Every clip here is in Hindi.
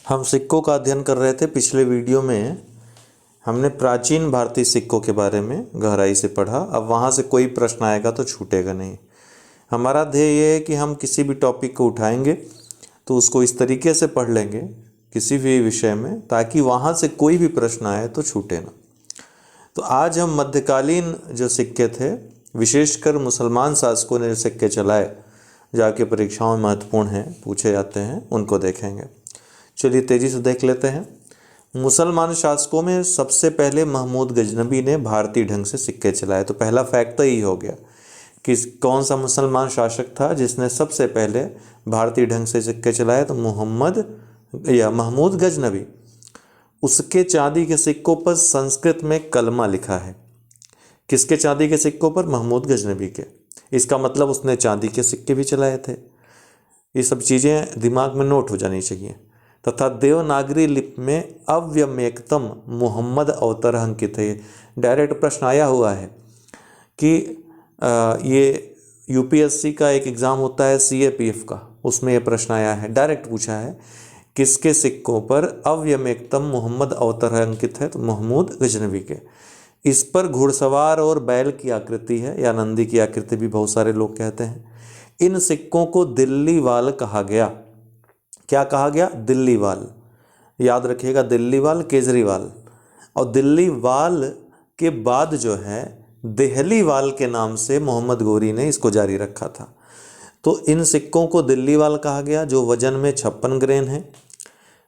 हम सिक्कों का अध्ययन कर रहे थे। पिछले वीडियो में हमने प्राचीन भारतीय सिक्कों के बारे में गहराई से पढ़ा। अब वहाँ से कोई प्रश्न आएगा तो छूटेगा नहीं। हमारा ध्येय ये है कि हम किसी भी टॉपिक को उठाएंगे तो उसको इस तरीके से पढ़ लेंगे किसी भी विषय में, ताकि वहाँ से कोई भी प्रश्न आए तो छूटे ना। तो आज हम मध्यकालीन जो सिक्के थे, विशेषकर मुसलमान शासकों ने जो सिक्के चलाए, जाके परीक्षाओं में महत्वपूर्ण हैं, पूछे जाते हैं, उनको देखेंगे। चलिए तेज़ी से देख लेते हैं। मुसलमान शासकों में सबसे पहले महमूद गजनबी ने भारतीय ढंग से सिक्के चलाए। तो पहला फैक्ट तो यही हो गया कि कौन सा मुसलमान शासक था जिसने सबसे पहले भारतीय ढंग से सिक्के चलाए, तो महमूद गजनबी। उसके चांदी के सिक्कों पर संस्कृत में कलमा लिखा है। किसके चांदी के सिक्कों पर? महमूद गजनबी के। इसका मतलब उसने चांदी के सिक्के भी चलाए थे। ये सब चीज़ें दिमाग में नोट हो जानी चाहिए। तथा देवनागरी लिपि में अव्यमेकतम मोहम्मद अवतर अंकित है। डायरेक्ट प्रश्न आया हुआ है कि ये यूपीएससी का एक एग्ज़ाम होता है सीएपीएफ का, उसमें ये प्रश्न आया है, डायरेक्ट पूछा है किसके सिक्कों पर अव्यमेकतम मोहम्मद अवतर अंकित है, तो महमूद गजनबी के। इस पर घुड़सवार और बैल की आकृति है, या नंदी की आकृति भी बहुत सारे लोग कहते हैं। इन सिक्कों को दिल्ली वाल कहा गया। क्या कहा गया? दिल्ली वाल। याद रखिएगा, दिल्ली वाल, केजरीवाल। और दिल्ली वाल के बाद जो है देहली वाल के नाम से मोहम्मद गोरी ने इसको जारी रखा था। तो इन सिक्कों को दिल्ली वाल कहा गया, जो वजन में 56 ग्रेन है।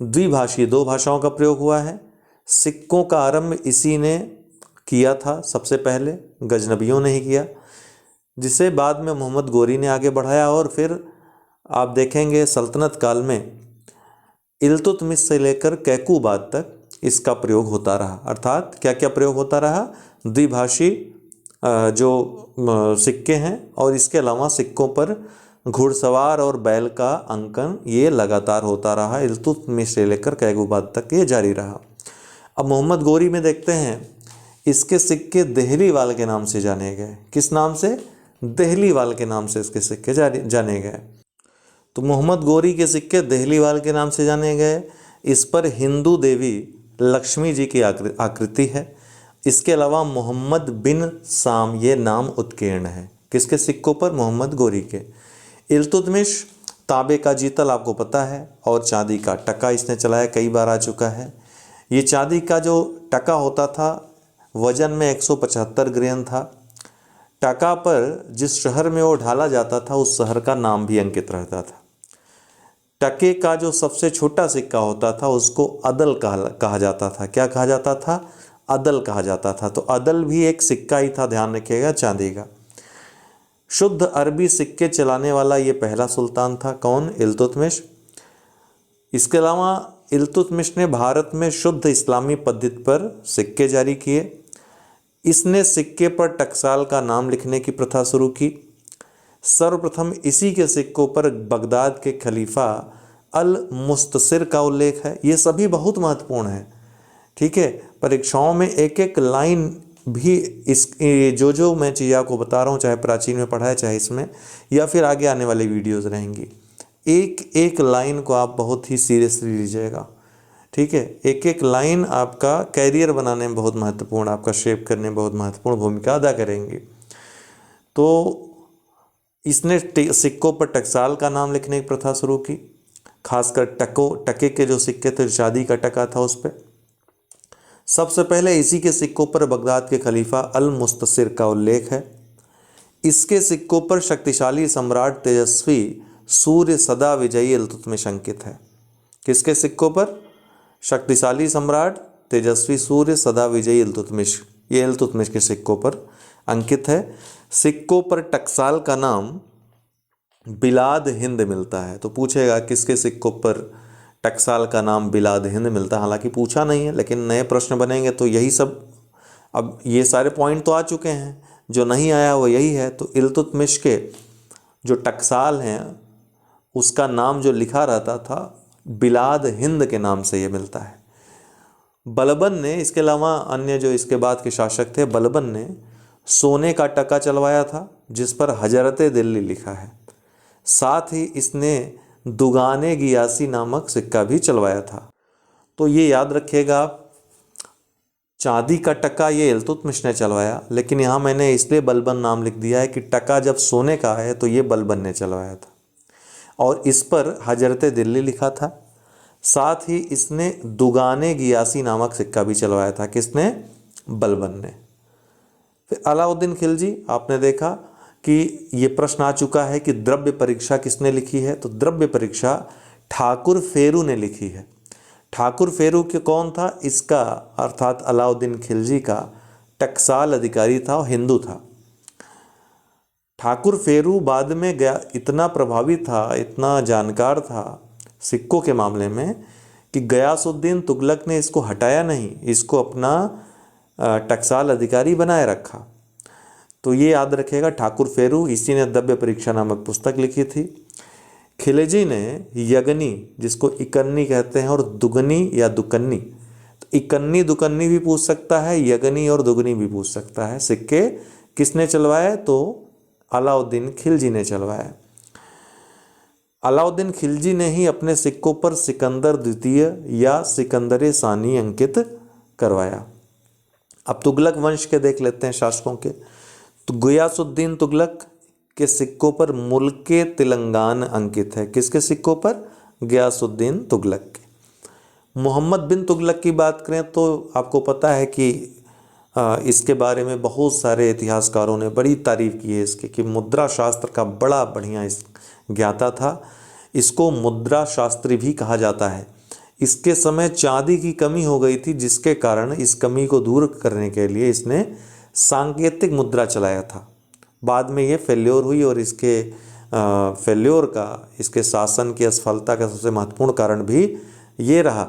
द्विभाषी, 2 भाषाओं का प्रयोग हुआ है। सिक्कों का आरंभ इसी ने किया था, सबसे पहले गजनबियों ने ही किया, जिसे बाद में मोहम्मद गोरी ने आगे बढ़ाया। और फिर आप देखेंगे सल्तनत काल में इल्तुतमिश से लेकर कैकूबाद तक इसका प्रयोग होता रहा। अर्थात क्या क्या प्रयोग होता रहा? द्विभाषी जो सिक्के हैं, और इसके अलावा सिक्कों पर घुड़सवार और बैल का अंकन ये लगातार होता रहा। इल्तुतमिश से लेकर कैकूबाद तक ये जारी रहा। अब मोहम्मद गोरी में देखते हैं, इसके सिक्के देहली वाल के नाम से जाने गए। किस नाम से? देहली वाल के नाम से इसके सिक्के जाने गए। तो मोहम्मद गोरी के सिक्के देहली वाल के नाम से जाने गए। इस पर हिंदू देवी लक्ष्मी जी की आकृति है। इसके अलावा मोहम्मद बिन साम ये नाम उत्कीर्ण है। किसके सिक्कों पर? मोहम्मद गोरी के। इल्तुतमिश तांबे का जीतल आपको पता है, और चांदी का टका इसने चलाया, कई बार आ चुका है। ये चांदी का जो टका होता था वजन में 175 ग्रेन था। टका पर जिस शहर में वो ढाला जाता था उस शहर का नाम भी अंकित रहता था। टके का जो सबसे छोटा सिक्का होता था उसको अदल कहा जाता था। क्या कहा जाता था? अदल कहा जाता था। तो अदल भी एक सिक्का ही था, ध्यान रखिएगा, चांदी का। शुद्ध अरबी सिक्के चलाने वाला ये पहला सुल्तान था। कौन? इल्तुतमिश। इसके अलावा इल्तुतमिश ने भारत में शुद्ध इस्लामी पद्धति पर सिक्के जारी किए। इसने सिक्के पर टकसाल का नाम लिखने की प्रथा शुरू की। सर्वप्रथम इसी के सिक्कों पर बगदाद के खलीफा अल मुस्तसिर का उल्लेख है। ये सभी बहुत महत्वपूर्ण है, ठीक है। परीक्षाओं में एक एक लाइन भी इस जो मैं चीज़ आपको बता रहा हूँ, चाहे प्राचीन में पढ़ा है, चाहे इसमें, या फिर आगे आने वाली वीडियोज़ रहेंगी, एक एक लाइन को आप बहुत ही सीरियसली लीजिएगा, ठीक है। एक एक लाइन आपका कैरियर बनाने में बहुत महत्वपूर्ण, आपका शेप करने में बहुत महत्वपूर्ण भूमिका अदा करेंगी। तो इसने सिक्कों पर टकसाल का नाम लिखने की प्रथा शुरू की, खासकर टके के जो सिक्के थे, चांदी का टका था उस पर। सबसे पहले इसी के सिक्कों पर बगदाद के खलीफा अल मुस्तसिर का उल्लेख है। इसके सिक्कों पर शक्तिशाली सम्राट तेजस्वी सूर्य सदा विजयी इल्तुतमिश अंकित है। किसके सिक्कों पर? शक्तिशाली सम्राट तेजस्वी सूर्य सदा विजयी इल्तुतमिश, ये इल्तुतमिश के सिक्कों पर अंकित है। सिक्कों पर टकसाल का नाम बिलाद हिंद मिलता है। तो पूछेगा किसके सिक्कों पर टकसाल का नाम बिलाद हिंद मिलता है। हालांकि पूछा नहीं है, लेकिन नए प्रश्न बनेंगे तो यही सब, अब ये सारे पॉइंट तो आ चुके हैं, जो नहीं आया वो यही है। तो इल्तुतमिश के जो टकसाल हैं उसका नाम जो लिखा रहता था बिलाद हिंद के नाम से ये मिलता है। बलबन ने, इसके अलावा अन्य जो इसके बाद के शासक थे, बलबन ने सोने का टका चलवाया था जिस पर हजरत दिल्ली लिखा है। साथ ही इसने दुगाने गियासी नामक सिक्का भी चलवाया था। तो ये याद रखिएगा आप, चांदी का टका ये इल्तुतमिश ने चलवाया, लेकिन यहाँ मैंने इसलिए बलबन नाम लिख दिया है कि टका जब सोने का है तो ये बलबन ने चलवाया था, और इस पर हजरत दिल्ली लिखा था। साथ ही इसने दुगाने गियासी नामक सिक्का भी चलवाया था। किसने? बलबन ने। फिर अलाउद्दीन खिलजी, आपने देखा कि ये प्रश्न आ चुका है कि द्रव्य परीक्षा किसने लिखी है, तो द्रव्य परीक्षा ठाकुर फेरू ने लिखी है। ठाकुर फेरू के कौन था? इसका अर्थात अलाउद्दीन खिलजी का टकसाल अधिकारी था और हिंदू था। ठाकुर फेरू बाद में गया इतना प्रभावी था, इतना जानकार था सिक्कों के मामले में कि गयासुद्दीन तुगलक ने इसको हटाया नहीं, इसको अपना टकसाल अधिकारी बनाए रखा। तो ये याद रखिएगा, ठाकुर फेरू, इसी ने द्रव्य परीक्षा नामक पुस्तक लिखी थी। खिलजी ने यगनी, जिसको इकन्नी कहते हैं, और दुगनी या दुकन्नी, तो इकन्नी दुकन्नी भी पूछ सकता है, यगनी और दुगनी भी पूछ सकता है। सिक्के किसने चलवाए? तो अलाउद्दीन खिलजी ने चलवाया। अलाउद्दीन खिलजी ने ही अपने सिक्कों पर सिकंदर द्वितीय या सिकंदर सानी अंकित करवाया। अब तुगलक वंश के देख लेते हैं शासकों के। तो गयासुद्दीन तुगलक के सिक्कों पर मुल्के तिलंगान अंकित है। किसके सिक्कों पर? गयासुद्दीन तुगलक के। मोहम्मद बिन तुगलक की बात करें तो आपको पता है कि इसके बारे में बहुत सारे इतिहासकारों ने बड़ी तारीफ की है इसकी, कि मुद्रा शास्त्र का बड़ा बढ़िया इस ज्ञाता था। इसको मुद्रा शास्त्री भी कहा जाता है। इसके समय चांदी की कमी हो गई थी, जिसके कारण इस कमी को दूर करने के लिए इसने सांकेतिक मुद्रा चलाया था। बाद में ये फेल्योर हुई, और इसके फेल्योर का, इसके शासन की असफलता का सबसे महत्वपूर्ण कारण भी ये रहा।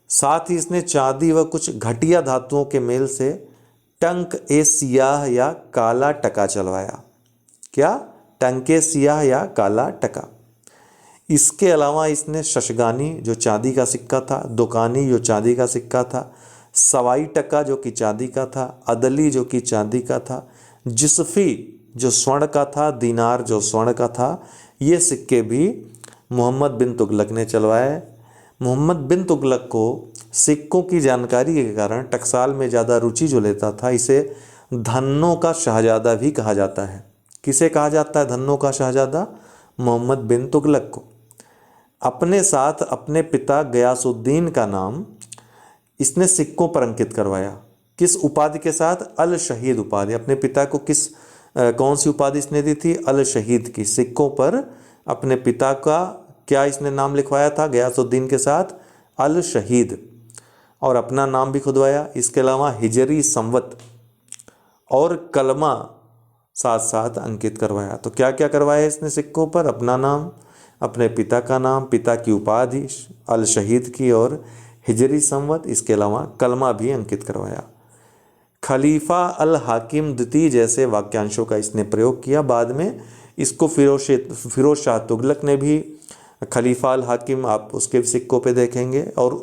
साथ ही इसने चांदी व कुछ घटिया धातुओं के मेल से टंक ए सियाह या काला टका चलवाया। क्या? टंक ए सियाह या काला टका। इसके अलावा इसने शशगानी, जो चांदी का सिक्का था, दुकानी, जो चांदी का सिक्का था, सवाई टका, जो कि चांदी का था, अदली, जो कि चांदी का था, जिसफी, जो स्वर्ण का था, दीनार, जो स्वर्ण का था, ये सिक्के भी मोहम्मद बिन तुगलक ने चलवाए। मोहम्मद बिन तुगलक को सिक्कों की जानकारी के कारण टकसाल में ज़्यादा रुचि जो लेता था, इसे धन्नों का शहजादा भी कहा जाता है। किसे कहा जाता है धन्नों का शहजादा? मोहम्मद बिन तुगलक को। अपने साथ अपने पिता गयासुद्दीन का नाम इसने सिक्कों पर अंकित करवाया। किस उपाधि के साथ? अल शहीद उपाधि। अपने पिता को कौन सी उपाधि इसने दी थी? अल शहीद की। सिक्कों पर अपने पिता का क्या इसने नाम लिखवाया था गयासुद्दीन के साथ? अल शहीद। और अपना नाम भी खुदवाया। इसके अलावा हिजरी संवत और कलमा साथ साथ अंकित करवाया। तो क्या क्या करवाया इसने सिक्कों पर? अपना नाम, अपने पिता का नाम, पिता की उपाधि अल शहीद की, और हिजरी संवत, इसके अलावा कलमा भी अंकित करवाया। खलीफा अल हाकिम द्वितीय जैसे वाक्यांशों का इसने प्रयोग किया। बाद में इसको फिरोज शाह तुगलक ने भी, खलीफा अल हाकिम आप उसके सिक्कों पे देखेंगे, और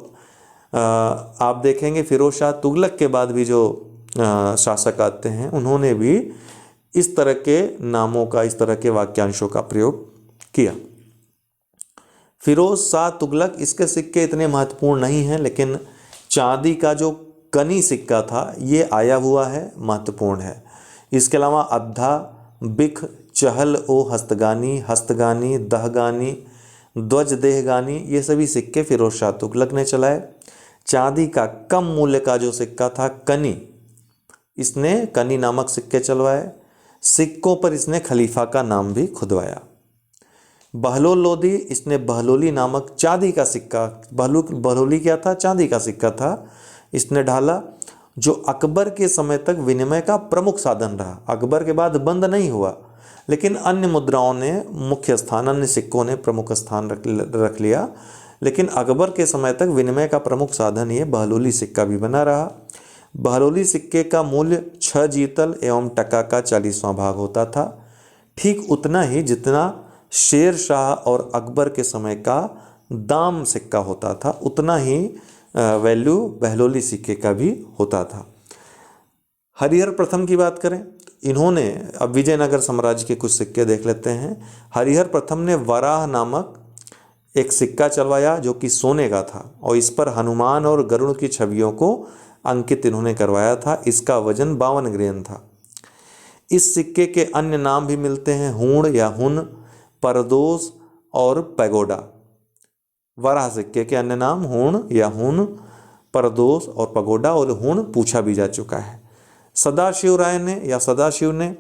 आप देखेंगे फिरोज शाह तुगलक के बाद भी जो शासक आते हैं उन्होंने भी इस तरह के नामों का, इस तरह के वाक्यांशों का प्रयोग किया। फिरोज शाह तुगलक, इसके सिक्के इतने महत्वपूर्ण नहीं हैं, लेकिन चांदी का जो कनी सिक्का था ये आया हुआ है, महत्वपूर्ण है। इसके अलावा अद्धा, बिख, चहल ओ हस्तगानी, हस्तगानी, दहगानी, ध्वज देहगानी, ये सभी सिक्के फिरोज शाह तुगलक ने चलाए। चांदी का कम मूल्य का जो सिक्का था कनी, इसने कनी नामक सिक्के चलवाए। सिक्कों पर इसने खलीफा का नाम भी खुदवाया। बहलोल लोधी, इसने बहलोली नामक चांदी का सिक्का, बहलोली क्या था? चांदी का सिक्का था, इसने ढाला, जो अकबर के समय तक विनिमय का प्रमुख साधन रहा। अकबर के बाद बंद नहीं हुआ, लेकिन अन्य मुद्राओं ने मुख्य स्थान, अन्य सिक्कों ने प्रमुख स्थान रख लिया, लेकिन अकबर के समय तक विनिमय का प्रमुख साधन ये बहलोली सिक्का भी बना रहा। बहलोली सिक्के का मूल्य 6 जीतल एवं टका का 40वां भाग होता था, ठीक उतना ही जितना शेर शाह और अकबर के समय का दाम सिक्का होता था, उतना ही वैल्यू बहलोली सिक्के का भी होता था। हरिहर प्रथम की बात करें, इन्होंने, अब विजयनगर साम्राज्य के कुछ सिक्के देख लेते हैं। हरिहर प्रथम ने वराह नामक एक सिक्का चलवाया जो कि सोने का था और इस पर हनुमान और गरुड़ की छवियों को अंकित इन्होंने करवाया था। इसका वजन 52 ग्रेन था। इस सिक्के के अन्य नाम भी मिलते हैं, हूण या हुन, परदोष और पैगोडा। वराह सिक्के के अन्य नाम हूण या हुन, परदोष और पगोडा, और हुण पूछा भी जा चुका है। सदाशिव राय ने या सदाशिव ने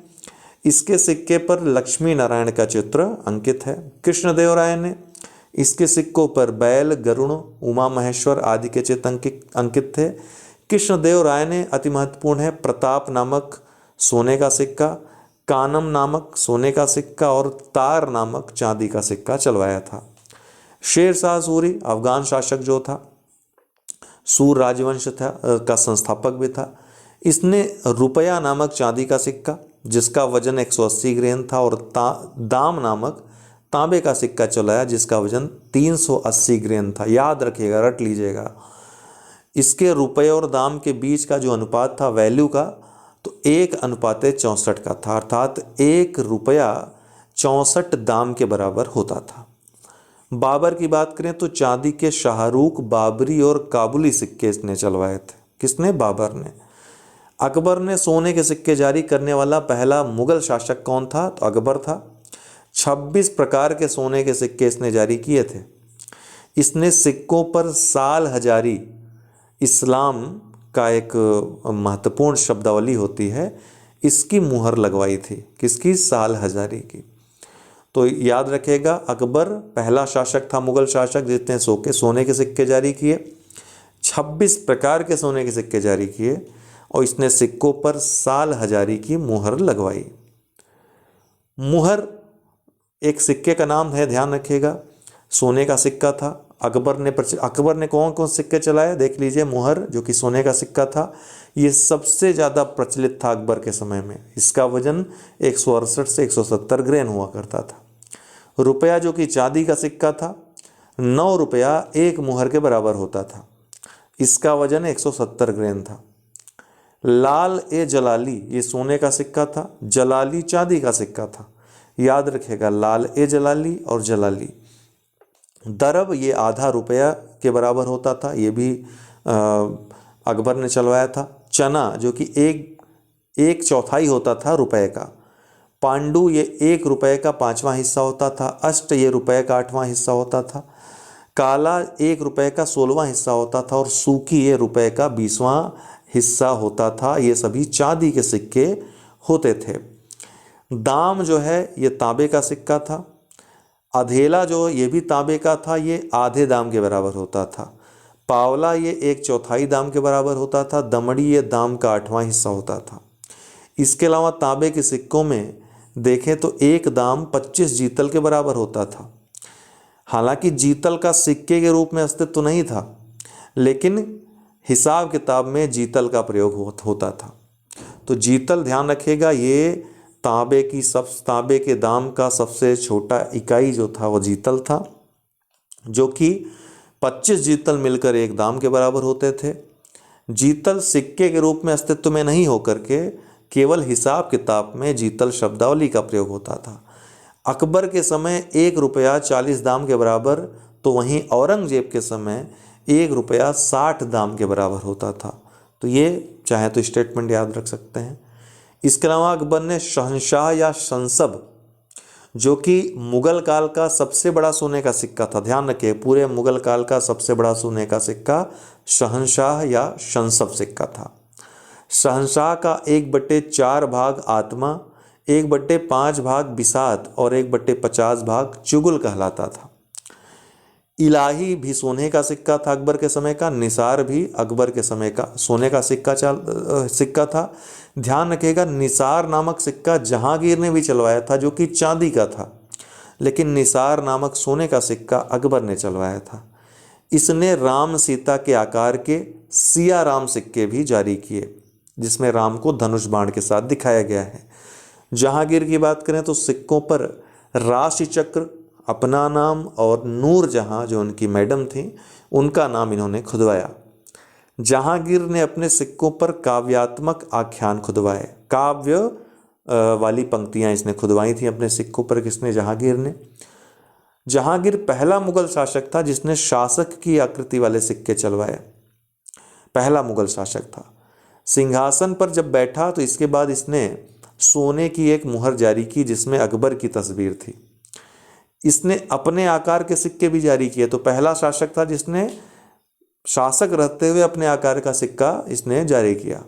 इसके सिक्के पर लक्ष्मी नारायण का चित्र अंकित है। कृष्णदेव राय ने इसके सिक्कों पर बैल, गरुड़, उमा महेश्वर आदि के चित्र अंकित थे। कृष्णदेव राय ने अति महत्वपूर्ण है प्रताप नामक सोने का सिक्का, कानम नामक सोने का सिक्का और तार नामक चांदी का सिक्का चलवाया था। शेर शाह सूरी अफगान शासक जो था, सूर राजवंश था का संस्थापक भी था। इसने रुपया नामक चांदी का सिक्का जिसका वजन 180 ग्रेन था और दाम नामक तांबे का सिक्का चलाया जिसका वजन 380 ग्रेन था। याद रखिएगा, रट लीजिएगा। इसके रुपये और दाम के बीच का जो अनुपात था वैल्यू का, तो 1:64 का था, अर्थात 1 रुपया 64 दाम के बराबर होता था। बाबर की बात करें तो चांदी के शाहरुख, बाबरी और काबुली सिक्के इसने चलवाए थे। किसने? बाबर ने। अकबर ने सोने के सिक्के जारी करने वाला पहला मुगल शासक कौन था? तो अकबर था। 26 प्रकार के सोने के सिक्के इसने जारी किए थे। इसने सिक्कों पर साल हजारी, इस्लाम का एक महत्वपूर्ण शब्दावली होती है, इसकी मुहर लगवाई थी। किसकी? साल हजारी की। तो याद रखेगा, अकबर पहला शासक था, मुगल शासक, जिसने सोने के सिक्के जारी किए। 26 प्रकार के सोने के सिक्के जारी किए और इसने सिक्कों पर साल हजारी की मुहर लगवाई। मुहर एक सिक्के का नाम है, ध्यान रखिएगा। सोने का सिक्का था। अकबर ने कौन कौन सिक्के चलाए देख लीजिए। मुहर जो कि सोने का सिक्का था, ये सबसे ज़्यादा प्रचलित था अकबर के समय में। इसका वजन 168 से 170 ग्रेन हुआ करता था। रुपया जो कि चांदी का सिक्का था, 9 रुपया 1 मुहर के बराबर होता था। इसका वजन 170 ग्रेन था। लाल ए जलाली ये सोने का सिक्का था, जलाली चांदी का सिक्का था। याद रखेगा, लाल ए जलाली और जलाली। दरब ये आधा रुपया के बराबर होता था, ये भी अकबर ने चलवाया था। चना जो कि एक चौथाई होता था रुपए का। पांडु ये 1 रुपये का 5वां हिस्सा होता था। अष्ट ये रुपये का 8वां हिस्सा होता था। काला 1 रुपये का 16वां हिस्सा होता था और सूकी ये रुपये का 20वां हिस्सा होता था। ये सभी चांदी के सिक्के होते थे। दाम जो है ये तांबे का सिक्का था। अधेला जो ये भी तांबे का था, ये आधे दाम के बराबर होता था। पावला ये 1/4 दाम के बराबर होता था। दमड़ी ये दाम का 8वां हिस्सा होता था। इसके अलावा तांबे के सिक्कों में देखें तो एक दाम 25 जीतल के बराबर होता था। हालांकि जीतल का सिक्के के रूप में अस्तित्व नहीं था, लेकिन हिसाब किताब में जीतल का प्रयोग होता था। तो जीतल ध्यान रखिएगा, ये तांबे के दाम का सबसे छोटा इकाई जो था वो जीतल था, जो कि 25 जीतल मिलकर एक दाम के बराबर होते थे। जीतल सिक्के के रूप में अस्तित्व में नहीं होकर के केवल हिसाब किताब में जीतल शब्दावली का प्रयोग होता था। अकबर के समय 1 रुपया 40 दाम के बराबर, तो वहीं औरंगजेब के समय 1 रुपया 60 दाम के बराबर होता था। तो ये चाहे तो स्टेटमेंट याद रख सकते हैं। इसके अलावा अकबर ने शहंशाह या शंसब जो कि मुगल काल का सबसे बड़ा सोने का सिक्का था, ध्यान रखिए, पूरे मुगल काल का सबसे बड़ा सोने का सिक्का शहंशाह या शंसब सिक्का था। शहंशाह का 1/4 भाग आत्मा, 1/5 भाग बिसात और 1/50 भाग चुगल कहलाता था। इलाही भी सोने का सिक्का था अकबर के समय का। निसार भी अकबर के समय का सोने का सिक्का था। ध्यान रखिएगा, निसार नामक सिक्का जहांगीर ने भी चलवाया था जो कि चांदी का था, लेकिन निसार नामक सोने का सिक्का अकबर ने चलवाया था। इसने राम सीता के आकार के सिया राम सिक्के भी जारी किए, जिसमें राम को धनुष बाण के साथ दिखाया गया है। जहांगीर की बात करें तो सिक्कों पर राशि चक्र, अपना नाम और नूर जहां जो उनकी मैडम थी उनका नाम इन्होंने खुदवाया। जहांगीर ने अपने सिक्कों पर काव्यात्मक आख्यान खुदवाए, काव्य वाली पंक्तियां इसने खुदवाई थी अपने सिक्कों पर। किसने? जहांगीर ने। जहांगीर पहला मुगल शासक था जिसने शासक की आकृति वाले सिक्के चलवाए, पहला मुगल शासक था। सिंहासन पर जब बैठा तो इसके बाद इसने सोने की एक मुहर जारी की जिसमें अकबर की तस्वीर थी। इसने अपने आकार के सिक्के भी जारी किए, तो पहला शासक था जिसने शासक रहते हुए अपने आकार का सिक्का इसने जारी किया।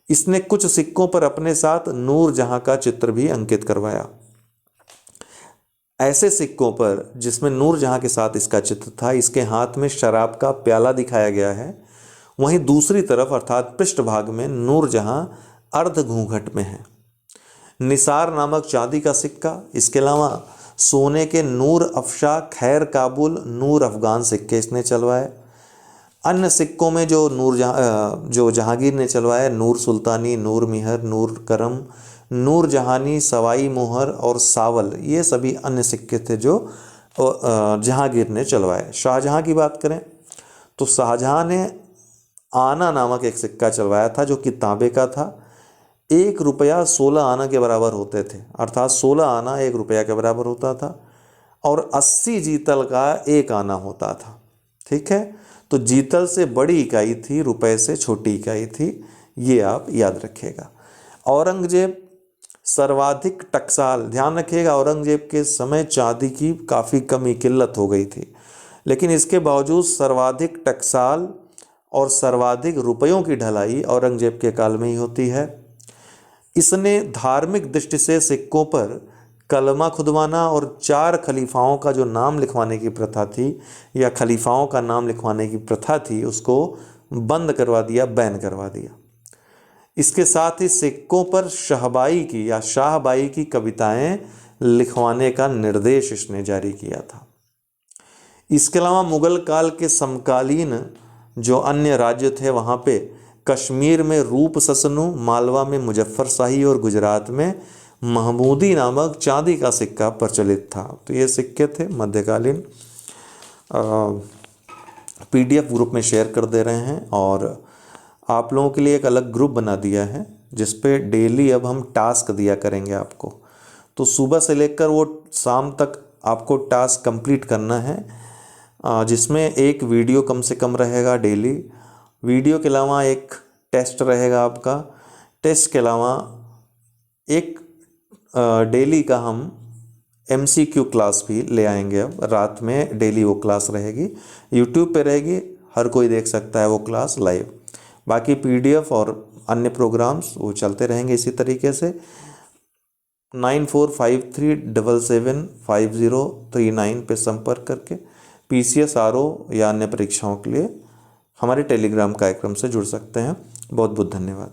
इसने कुछ सिक्कों पर अपने साथ नूर जहां का चित्र भी अंकित करवाया। ऐसे सिक्कों पर जिसमें नूर जहां के साथ इसका चित्र था, इसके हाथ में शराब का प्याला दिखाया गया है। वहीं दूसरी तरफ अर्थात पृष्ठभाग में नूर जहां अर्ध घूंघट में है। निसार नामक चांदी का सिक्का, इसके अलावा सोने के नूर अफशा, खैर काबुल, नूर अफगान सिक्के इसने चलवाए। अन्य सिक्कों में जो जहांगीर ने चलवाया, नूर सुल्तानी, नूर मिहर, नूर करम, नूर जहानी, सवाई मोहर और सावल, ये सभी अन्य सिक्के थे जो जहांगीर ने चलवाए। शाहजहां की बात करें तो शाहजहां ने आना नामक एक सिक्का चलवाया था जो कि तांबे का था। 1 रुपया 16 आना के बराबर होते थे, अर्थात 16 आना 1 रुपया के बराबर होता था और 80 जीतल का 1 आना होता था। ठीक है, तो जीतल से बड़ी इकाई थी, रुपए से छोटी इकाई थी, ये आप याद रखिएगा। औरंगजेब सर्वाधिक टकसाल, ध्यान रखिएगा औरंगजेब के समय चांदी की काफ़ी कमी किल्लत हो गई थी, लेकिन इसके बावजूद सर्वाधिक टकसाल और सर्वाधिक रुपयों की ढलाई औरंगजेब के काल में ही होती है। इसने धार्मिक दृष्टि से सिक्कों पर कलमा खुदवाना और 4 खलीफाओं का जो नाम लिखवाने की प्रथा थी या खलीफाओं का नाम लिखवाने की प्रथा थी उसको बंद करवा दिया, बैन करवा दिया। इसके साथ ही सिक्कों पर शहबाई की या शाहबाई की कविताएं लिखवाने का निर्देश इसने जारी किया था। इसके अलावा मुगल काल के समकालीन जो अन्य राज्य थे वहाँ पे कश्मीर में रूप ससनु, मालवा में मुजफ्फर शाही और गुजरात में महमूदी नामक चांदी का सिक्का प्रचलित था। तो ये सिक्के थे मध्यकालीन। PDF ग्रुप में शेयर कर दे रहे हैं और आप लोगों के लिए एक अलग ग्रुप बना दिया है जिस पे डेली अब हम टास्क दिया करेंगे आपको। तो सुबह से लेकर वो शाम तक आपको टास्क कंप्लीट करना है, जिसमें एक वीडियो कम से कम रहेगा डेली। वीडियो के अलावा एक टेस्ट रहेगा आपका। टेस्ट के अलावा एक डेली का हम MCQ क्लास भी ले आएंगे। अब रात में डेली वो क्लास रहेगी, YouTube पे रहेगी, हर कोई देख सकता है वो क्लास लाइव। बाकी PDF और अन्य प्रोग्राम्स वो चलते रहेंगे इसी तरीके से। 9453775039 पे संपर्क करके PCS RO या अन्य परीक्षाओं के लिए हमारे टेलीग्राम कार्यक्रम से जुड़ सकते हैं। बहुत बहुत धन्यवाद।